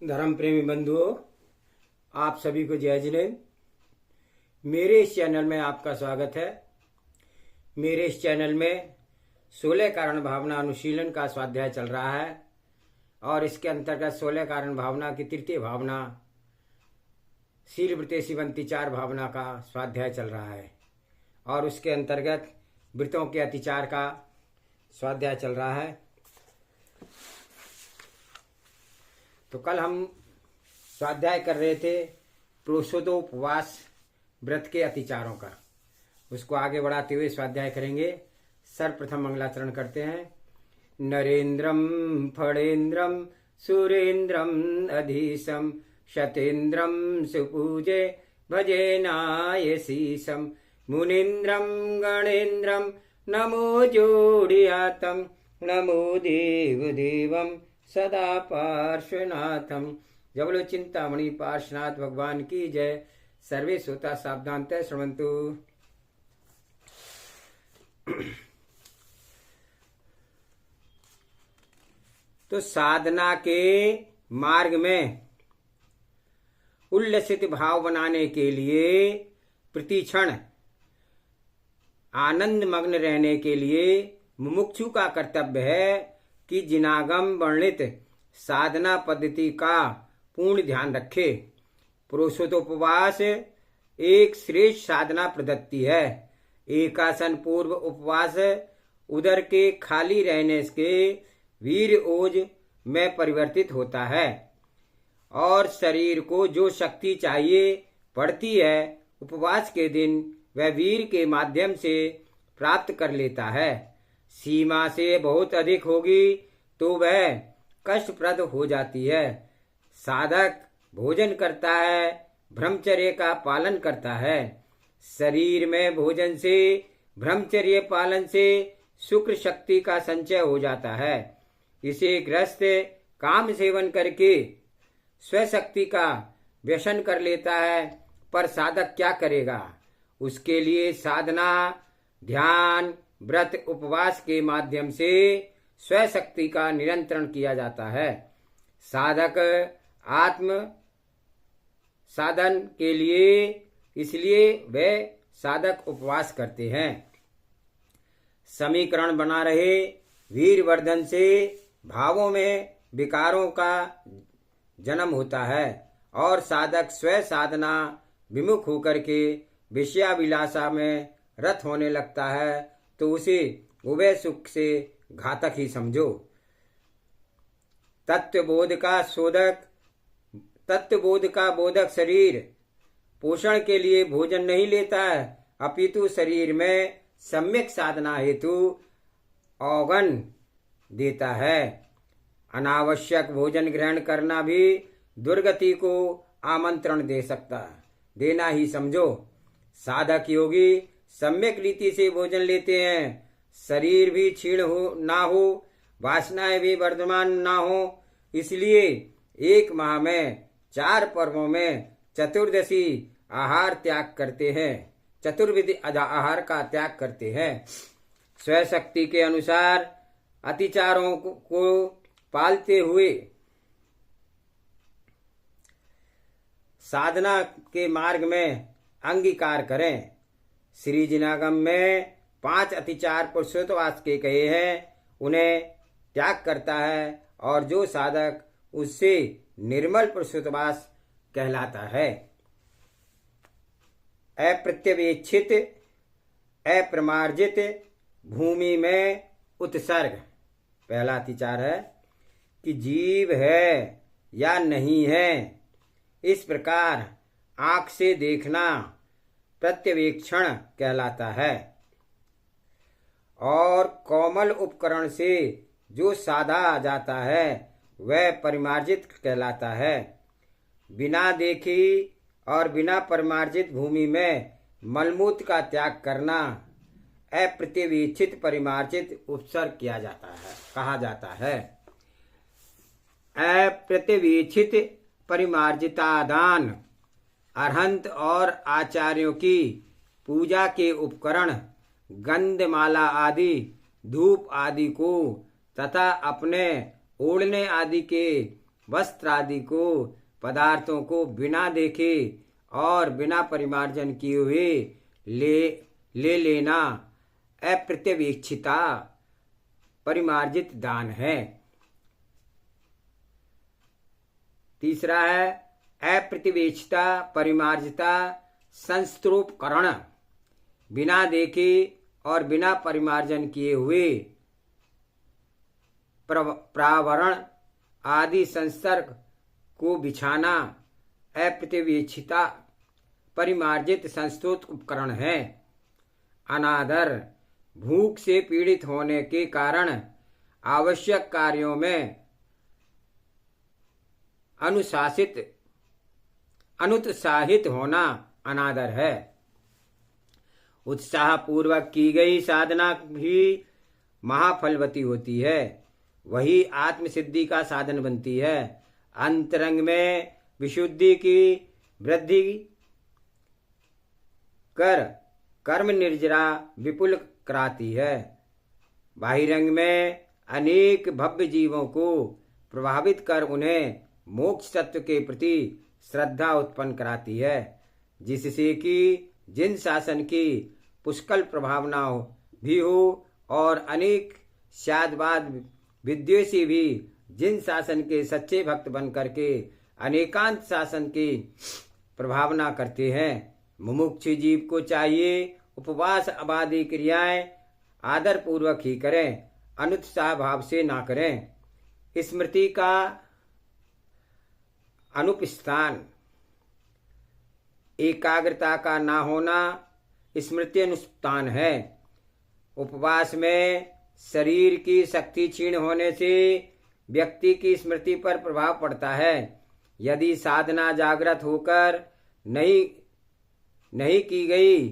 धर्म प्रेमी बंधुओं, आप सभी को जय जिनेंद्र। मेरे इस चैनल में आपका स्वागत है। मेरे इस चैनल में 16 कारण भावना अनुशीलन का स्वाध्याय चल रहा है और इसके अंतर्गत 16 कारण भावना की तृतीय भावना शील वृत्तेषि बनती 4 भावना का स्वाध्याय चल रहा है और उसके अंतर्गत वृत्तों के अतिचार का स्वाध्याय चल रहा है। तो कल हम स्वाध्याय कर रहे थे पुरुषोत्तोपवास व्रत के अतिचारों का। उसको आगे बढ़ाते हुए स्वाध्याय करेंगे। सर्वप्रथम मंगलाचरण करते हैं। नरेंद्रम फणेन्द्रम सुरेंद्रम अधीशम शतेन्द्रम सुपूजे भजेनायशीशम मुनीन्द्रम गणेन्द्रम नमो जोड़ियातम नमो देवदेवम सदा पार्श्वनाथम। जब बोलो चिंतामणि पार्श्वनाथ भगवान की जय। सर्वे श्रोता सावधानतः श्रवन्तु। तो साधना के मार्ग में उल्लसित भाव बनाने के लिए, प्रतिक्षण आनंद मग्न रहने के लिए मुमुक्षु का कर्तव्य है कि जिनागम वर्णित साधना पद्धति का पूर्ण ध्यान रखे। पुरुषोत्तोपवास एक श्रेष्ठ साधना पद्धति है। एकासन पूर्व उपवास उदर के खाली रहने के वीर ओज में परिवर्तित होता है और शरीर को जो शक्ति चाहिए पड़ती है उपवास के दिन वह वीर के माध्यम से प्राप्त कर लेता है। सीमा से बहुत अधिक होगी तो वह कष्टप्रद हो जाती है। साधक भोजन करता है, ब्रह्मचर्य का पालन करता है। शरीर में भोजन से, ब्रह्मचर्य पालन से शुक्र शक्ति का संचय हो जाता है। इसे ग्रस्त काम सेवन करके स्वशक्ति का व्यसन कर लेता है। पर साधक क्या करेगा? उसके लिए साधना, ध्यान, व्रत, उपवास के माध्यम से स्वशक्ति का नियंत्रण किया जाता है। साधक आत्म साधन के लिए इसलिए वे साधक उपवास करते हैं। समीकरण बना रहे वीरवर्धन से भावों में विकारों का जन्म होता है और साधक स्व साधना विमुख होकर के विषयाभिलाषा में रत होने लगता है तो उसे उभय सुख से घातक ही समझो। तत्वबोध का बोधक शरीर पोषण के लिए भोजन नहीं लेता है, अपितु शरीर में सम्यक साधना हेतु औगन देता है। अनावश्यक भोजन ग्रहण करना भी दुर्गति को आमंत्रण दे सकता है, देना ही समझो। साधक योगी सम्यक रीति से भोजन लेते हैं, शरीर भी क्षीण ना हो, वासनाएं भी वर्धमान ना हो। इसलिए एक माह में 4 पर्वों में चतुर्दशी आहार त्याग करते हैं, चतुर्विधि आहार का त्याग करते हैं। स्वशक्ति के अनुसार अतिचारों को पालते हुए साधना के मार्ग में अंगीकार करें। श्री जिनागम में 5 अतिचार पुरुषोत्तवास के कहे हैं, उन्हें त्याग करता है और जो साधक उससे निर्मल पुरुषोत्तवास कहलाता है। अप्रत्यवेक्षित, अप्रमार्जित भूमि में उत्सर्ग पहला अतिचार है कि जीव है या नहीं है इस प्रकार आंख से देखना प्रत्यवेक्षण कहलाता है। और कोमल उपकरण से जो साधा जाता है वह परिमार्जित कहलाता है। बिना देखी और बिना परिमार्जित भूमि में मलमूत्र का त्याग करना अप्रत्यवेक्षित परिमार्जित उपसर्ग किया जाता है, कहा जाता है। अप्रत्यवेक्षित परिमार्जितादान अरहंत और आचार्यों की पूजा के उपकरण गंधमाला आदि, धूप आदि को तथा अपने ओढ़ने आदि के वस्त्र आदि को पदार्थों को बिना देखे और बिना परिमार्जन किए हुए ले लेना अप्रत्यवेक्षिता परिमार्जित दान है। तीसरा है अप्रतिवेक्षिता परिमार्जिता संस्त्रोपकरण, बिना देखे और बिना परिमार्जन किए हुए प्रावरण आदि संसर्ग को बिछाना अप्रतिवेक्षिता परिमार्जित संस्तुत उपकरण है। अनादर, भूख से पीड़ित होने के कारण आवश्यक कार्यों में अनुत्साहित होना अनादर है। उत्साह पूर्वक की गई साधना भी महाफलवती होती है, वही आत्मसिद्धि का साधन बनती है। अंतरंग में विशुद्धि की वृद्धि कर कर्म निर्जरा विपुल कराती है। बाहिरंग में अनेक भव्य जीवों को प्रभावित कर उन्हें मोक्ष तत्व के प्रति श्रद्धा उत्पन्न कराती है, जिससे कि जिन शासन की पुष्कल प्रभावना भी हो और अनेक शादवाद विद्वेषी भी जिन शासन के सच्चे भक्त बन करके अनेकांत शासन की प्रभावना करते हैं। मुमुक्षु जीव को चाहिए उपवास आदि क्रियाएं आदर पूर्वक ही करें, अनुत्साह भाव से ना करें। स्मृति का अनुपस्थान, एकाग्रता का ना होना स्मृति अनुष्ठान है। उपवास में शरीर की शक्ति क्षीण होने से व्यक्ति की स्मृति पर प्रभाव पड़ता है। यदि साधना जागृत होकर नहीं की गई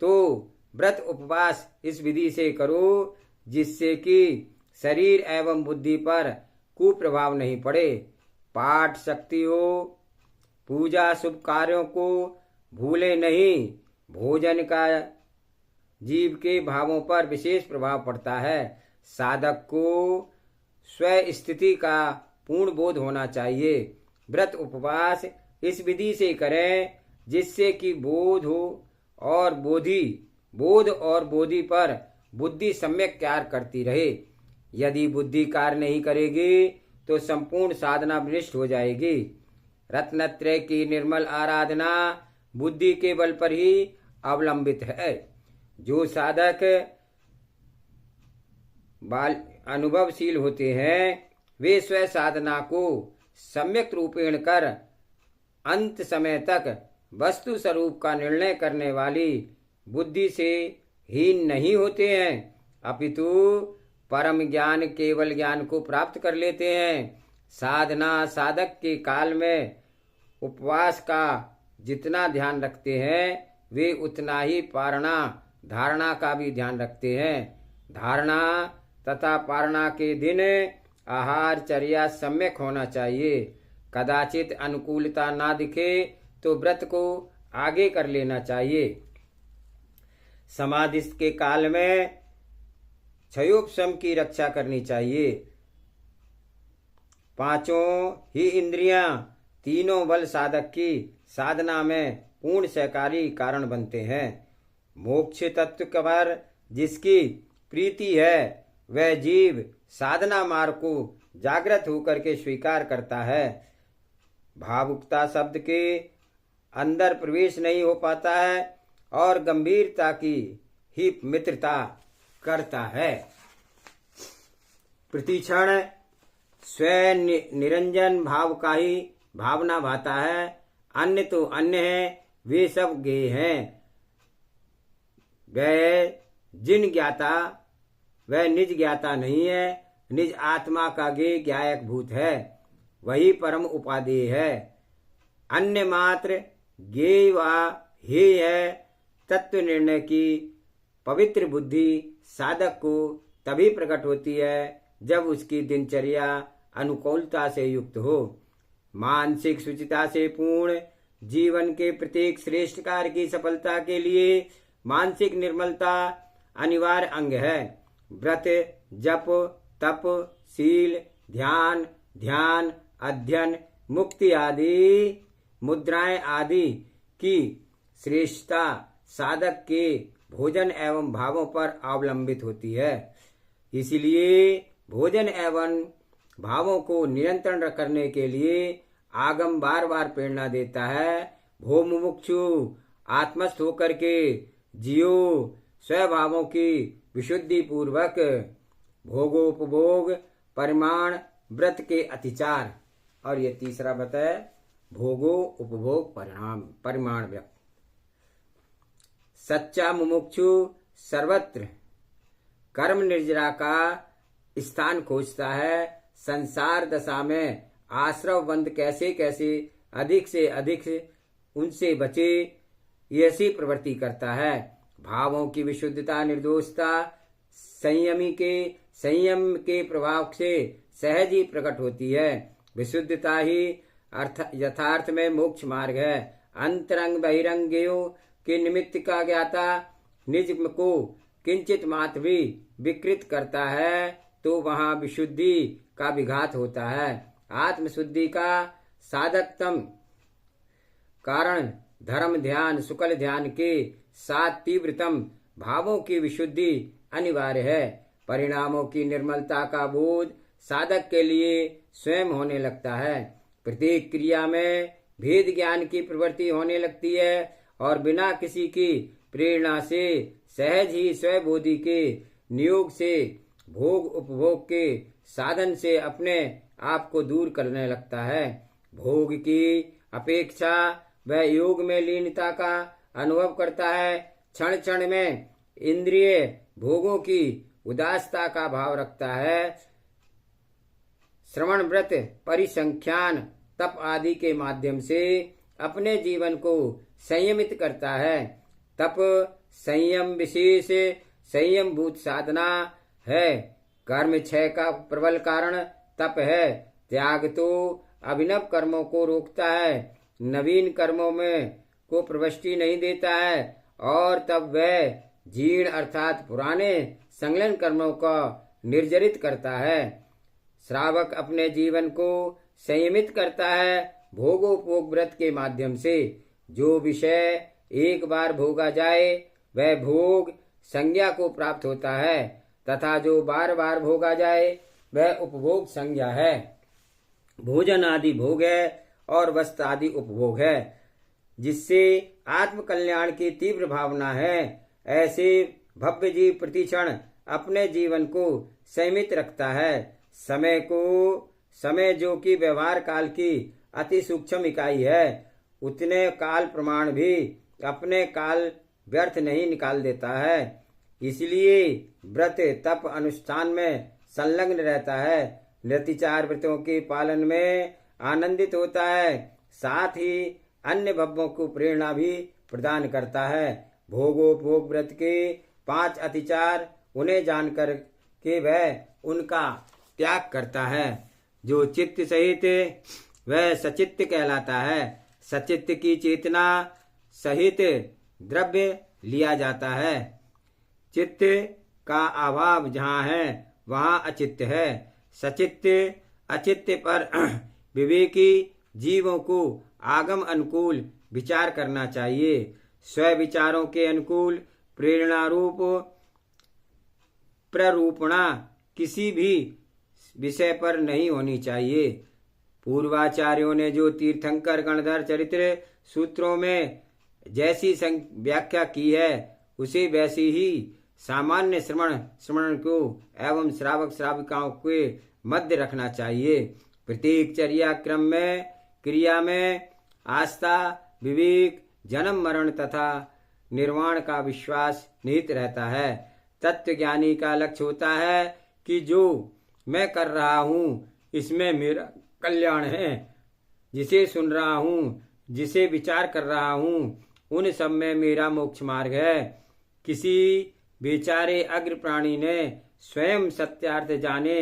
तो व्रत उपवास इस विधि से करो जिससे कि शरीर एवं बुद्धि पर कुप्रभाव नहीं पड़े। पाठ शक्ति हो, पूजा शुभ कार्यों को भूले नहीं। भोजन का जीव के भावों पर विशेष प्रभाव पड़ता है। साधक को स्व स्थिति का पूर्ण बोध होना चाहिए। व्रत उपवास इस विधि से करें जिससे कि बोध और बोधि पर बुद्धि सम्यक कार्य करती रहे। यदि बुद्धि कार्य नहीं करेगी तो संपूर्ण साधना विनष्ट हो जाएगी। रत्नत्रय की निर्मल आराधना बुद्धि के बल पर ही अवलंबित है। जो साधक अनुभवशील होते हैं वे स्व साधना को सम्यक रूपेण कर अंत समय तक वस्तु स्वरूप का निर्णय करने वाली बुद्धि से हीन नहीं होते हैं, अपितु परम ज्ञान केवल ज्ञान को प्राप्त कर लेते हैं। साधना साधक के काल में उपवास का जितना ध्यान रखते हैं वे उतना ही पारणा धारणा का भी ध्यान रखते हैं। धारणा तथा पारणा के दिन आहार चर्या सम्यक होना चाहिए। कदाचित अनुकूलता ना दिखे तो व्रत को आगे कर लेना चाहिए। समाधि के काल में क्षयोपशम की रक्षा करनी चाहिए। पांचों ही इंद्रियां तीनों बल साधक की साधना में पूर्ण सहकारी कारण बनते हैं। मोक्ष तत्व पर जिसकी प्रीति है वह जीव साधना मार्ग को जागृत होकर के स्वीकार करता है। भावुकता शब्द के अंदर प्रवेश नहीं हो पाता है और गंभीरता की ही मित्रता करता है। प्रतिक्षण स्वयं निरंजन भाव का ही भावना भाता है। अन्य तो अन्य है, वे सब ज्ञेय हैं। वह जिन ज्ञाता वह निज ज्ञाता नहीं है, निज आत्मा का ज्ञेय ज्ञायक भूत है, वही परम उपादेय है। अन्य मात्र ज्ञेय व हेय है। तत्व निर्णय की पवित्र बुद्धि साधक को तभी प्रकट होती है जब उसकी दिनचर्या अनुकूलता से युक्त हो। मानसिक शुचिता से पूर्ण जीवन के प्रत्येक श्रेष्ठ कार्य की सफलता के लिए मानसिक निर्मलता अनिवार्य अंग है। व्रत, जप, तप, शील, ध्यान, अध्ययन, मुक्ति आदि मुद्राएं आदि की श्रेष्ठता साधक के भोजन एवं भावों पर अवलंबित होती है। इसलिए भोजन एवं भावों को नियंत्रण करने के लिए आगम बार बार प्रेरणा देता है। भो मुमुक्षु, आत्मस्थ होकर के जियो, स्वभावों की विशुद्धि पूर्वक भोगोपभोग परिमाण व्रत के अतिचार। और ये तीसरा व्रत है भोगो उपभोग परिमाण व्रत। सच्चा मुमुक्षु सर्वत्र कर्म निर्जरा का स्थान खोजता है। संसार दशा में आश्रव बंद कैसे कैसे अधिक से अधिक उनसे बचे, ऐसी प्रवृत्ति करता है। भावों की विशुद्धता निर्दोषता संयम के प्रभाव से सहज ही प्रकट होती है। विशुद्धता ही यथार्थ में मोक्ष मार्ग है। अंतरंग बहिरंगियों के निमित्त का ज्ञाता निज को किंचित मात्र भी विकृत करता है तो वहां विशुद्धि का विघात होता है। आत्मशुद्धि का साधकतम कारण धर्म ध्यान शुक्ल ध्यान के साथ तीव्रतम भावों की विशुद्धि अनिवार्य है। परिणामों की निर्मलता का बोध साधक के लिए स्वयं होने लगता है। प्रत्येक क्रिया में भेद ज्ञान की प्रवृत्ति होने लगती है और बिना किसी की प्रेरणा से सहज ही स्वबोधि के नियोग से भोग उपभोग के साधन से अपने आप को दूर करने लगता है। भोग की अपेक्षा वह योग में लीनता का अनुभव करता है। क्षण क्षण में इंद्रिय भोगों की उदासता का भाव रखता है। श्रवण व्रत परिसंख्यान तप आदि के माध्यम से अपने जीवन को संयमित करता है। तप संयम विशेष संयम भूत साधना है। कर्म क्षय का प्रबल कारण तप है। त्याग तो अभिनव कर्मों को रोकता है, नवीन कर्मों में को प्रविष्टि नहीं देता है और तब वह जीर्ण अर्थात पुराने संलग्न कर्मों को निर्जरित करता है। श्रावक अपने जीवन को संयमित करता है भोगोपभोग व्रत के माध्यम से। जो विषय एक बार भोगा जाए वह भोग संज्ञा को प्राप्त होता है तथा जो बार बार भोगा जाए वह उपभोग संज्ञा है। भोजन आदि भोग है और वस्त्र आदि उपभोग है। जिससे आत्म कल्याण की तीव्र भावना है ऐसे भव्य जीव प्रतिक्षण अपने जीवन को संयमित रखता है। समय जो कि व्यवहार काल की अति सूक्ष्म इकाई है, उतने काल प्रमाण भी अपने काल व्यर्थ नहीं निकाल देता है। इसलिए व्रत तप अनुष्ठान में संलग्न रहता है। नृतिचार व्रतों के पालन में आनंदित होता है, साथ ही अन्य भव्यों को प्रेरणा भी प्रदान करता है। भोगोपभोग व्रत के 5 अतिचार उन्हें जानकर के वह उनका त्याग करता है। जो चित्त सहित वह सचित्त कहलाता है। सचित्त की चेतना सहित द्रव्य लिया जाता है। चित्त का अभाव जहाँ है वहाँ अचित्त है। सचित्त अचित्त पर विवेकी जीवों को आगम अनुकूल विचार करना चाहिए। स्व विचारों के अनुकूल प्रेरणा रूप प्ररूपणा किसी भी विषय पर नहीं होनी चाहिए। पूर्वाचार्यों ने जो तीर्थंकर गणधर चरित्र सूत्रों में जैसी व्याख्या की है उसे वैसी ही सामान्य श्रवण को एवं श्रावक श्राविकाओं के मध्य रखना चाहिए। प्रत्येक चर्या क्रम में क्रिया में आस्था विवेक जन्म मरण तथा निर्वाण का विश्वास निहित रहता है। तत्वज्ञानी का लक्ष्य होता है कि जो मैं कर रहा हूँ इसमें मेरा कल्याण है। जिसे सुन रहा हूँ जिसे विचार कर रहा हूँ उन सब में मेरा मोक्ष मार्ग है। किसी बेचारे अग्र प्राणी ने स्वयं सत्यार्थ जाने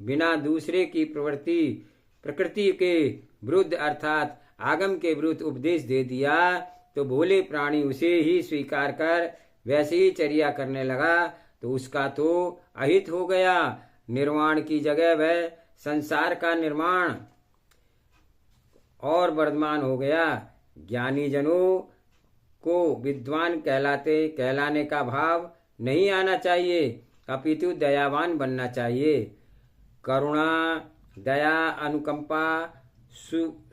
बिना दूसरे की प्रकृति के विरुद्ध अर्थात आगम के विरुद्ध उपदेश दे दिया तो भोले प्राणी उसे ही स्वीकार कर वैसे ही चर्या करने लगा तो उसका तो अहित हो गया। निर्वाण की जगह वह संसार का निर्माण और वर्धमान हो गया। ज्ञानी जनों को विद्वान कहलाने का भाव नहीं आना चाहिए, अपितु दयावान बनना चाहिए। करुणा, दया, अनुकंपा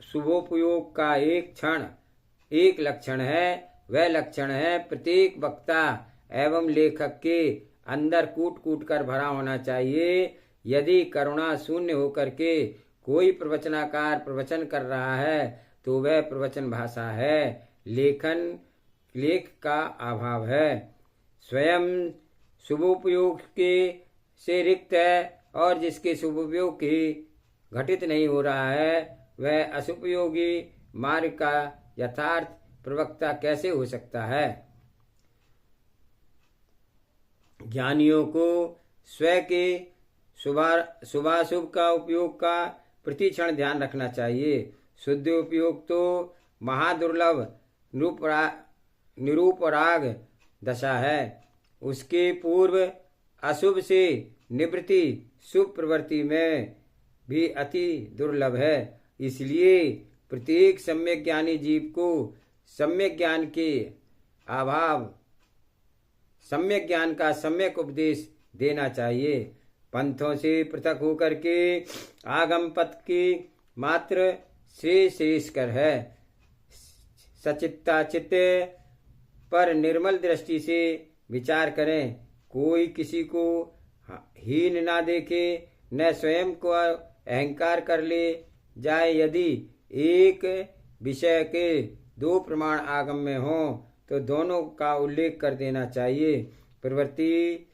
शुभोपयोग का एक लक्षण है। वह लक्षण है प्रत्येक वक्ता एवं लेखक के अंदर कूट कूट कर भरा होना चाहिए। यदि करुणा शून्य होकर के कोई प्रवचनाकार प्रवचन कर रहा है तो वह प्रवचन भाषा है, लेख का अभाव है। स्वयं शुभोपयोग के से रिक्त है और जिसके शुभोपयोग की घटित नहीं हो रहा है वह असुपयोगी मार्ग का यथार्थ प्रवक्ता कैसे हो सकता है। ज्ञानियों को स्वयं के शुभाशुभ का उपयोग का प्रतिक्षण ध्यान रखना चाहिए। शुद्ध उपयोग तो महादुर्लभ निरूपराग दशा है। उसके पूर्व अशुभ से निवृत्ति शुभ प्रवृत्ति में भी अति दुर्लभ है। इसलिए प्रत्येक सम्यक ज्ञानी जीव को सम्यक ज्ञान का सम्यक उपदेश देना चाहिए। पंथों से पृथक होकर के आगम पथ की मात्र श्रेयस्कर है। सचित्ता चित्त पर निर्मल दृष्टि से विचार करें। कोई किसी को हीन ना देखे, न स्वयं को अहंकार कर ले जाए। यदि एक विषय के दो प्रमाण आगम में हों तो दोनों का उल्लेख कर देना चाहिए। प्रवृत्ति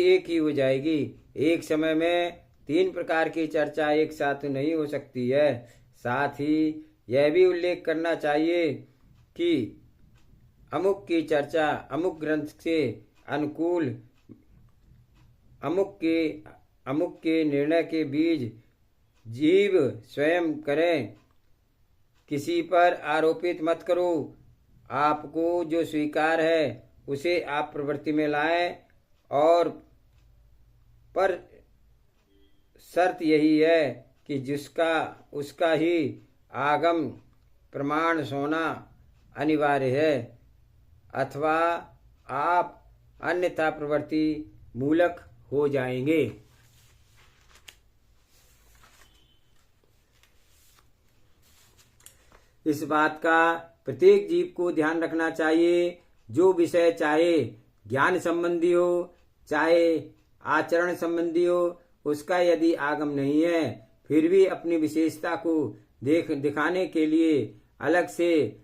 एक ही हो जाएगी। एक समय में 3 प्रकार की चर्चा एक साथ नहीं हो सकती है। साथ ही यह भी उल्लेख करना चाहिए कि अमुक की चर्चा अमुक ग्रंथ से अनुकूल, अमुक के निर्णय के बीज जीव स्वयं करें। किसी पर आरोपित मत करो। आपको जो स्वीकार है उसे आप प्रवृत्ति में लाएं, और पर शर्त यही है कि जिसका उसका ही आगम प्रमाण होना अनिवार्य है, अथवा आप अन्यथा प्रवृत्ति मूलक हो जाएंगे। इस बात का प्रत्येक जीव को ध्यान रखना चाहिए। जो विषय चाहे ज्ञान संबंधी हो चाहे आचरण संबंधी हो, उसका यदि आगम नहीं है फिर भी अपनी विशेषता को दिखाने के लिए अलग से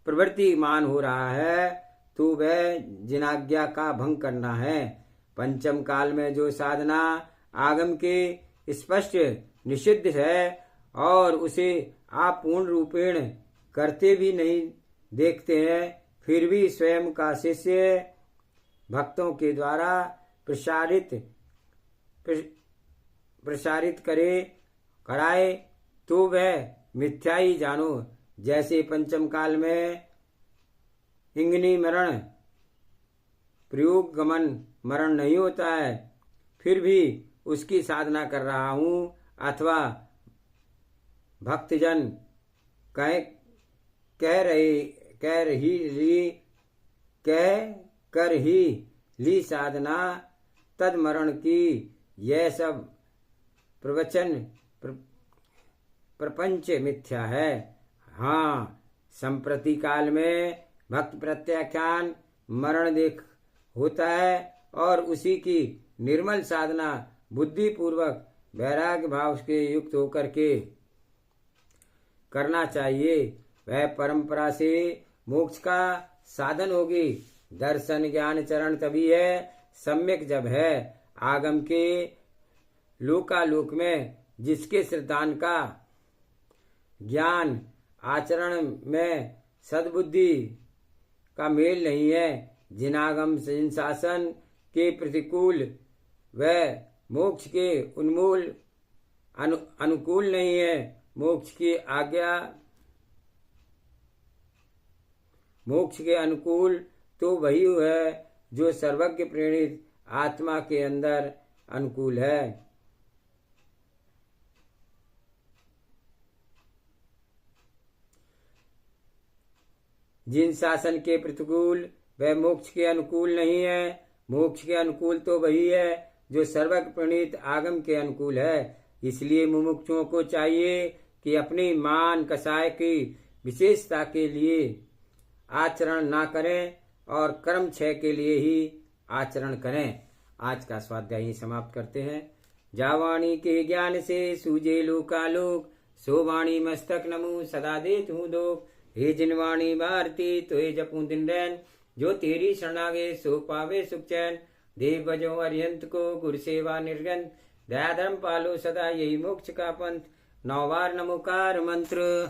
प्रवृत्तिमान हो रहा है तो वह जिनाज्ञा का भंग करना है। पंचम काल में जो साधना आगम के स्पष्ट निषिद्ध है और उसे आप पूर्ण रूपेण करते भी नहीं देखते हैं, फिर भी स्वयं का शिष्य भक्तों के द्वारा प्रसारित कराए तो वह मिथ्या ही जानो। जैसे पंचम काल में इंगनी मरण प्रयोग गमन मरण नहीं होता है, फिर भी उसकी साधना कर रहा हूँ, अथवा भक्तजन कर ही ली साधना तद मरण की, यह सब प्रपंच मिथ्या है। हाँ, संप्रति काल में भक्त प्रत्याख्यान मरण देख होता है और उसी की निर्मल साधना बुद्धि पूर्वक वैराग्य भाव के युक्त होकर के करना चाहिए। वह परंपरा से मोक्ष का साधन होगी। दर्शन ज्ञान चरण तभी है सम्यक जब है। आगम के लोकालोक में जिसके श्रद्धान का ज्ञान आचरण में सद्बुद्धि का मेल नहीं है, जिनागम शासन के प्रतिकूल वह मोक्ष के उन्मूल अनुकूल नहीं है। मोक्ष के अनुकूल तो वही है जो सर्वज्ञ प्रेरित आत्मा के अंदर अनुकूल है। जिन शासन के प्रतिकूल वह मोक्ष के अनुकूल नहीं है। मोक्ष के अनुकूल तो वही है जो सर्वज्ञ प्रणीत आगम के अनुकूल है। इसलिए मुमुक्षुओं को चाहिए कि अपनी मान कसाय की विशेषता के लिए आचरण ना करें और कर्म क्षय के लिए ही आचरण करें। आज का स्वाध्याय समाप्त करते हैं। जावाणी के ज्ञान से सूझे लोकालोक, सो वाणी मस्तक नमु सदा देत हूँ दोख। हे जिनवाणी भारती तोय जपूं दिन रैन, जो तेरी शरणागे सो पावे सुख चैन। देव बजो अरिहंत को गुरु सेवा निर्गंथ, दया धर्म पालो सदा यही मोक्ष का पंथ। 9 बार नमोकार मंत्र।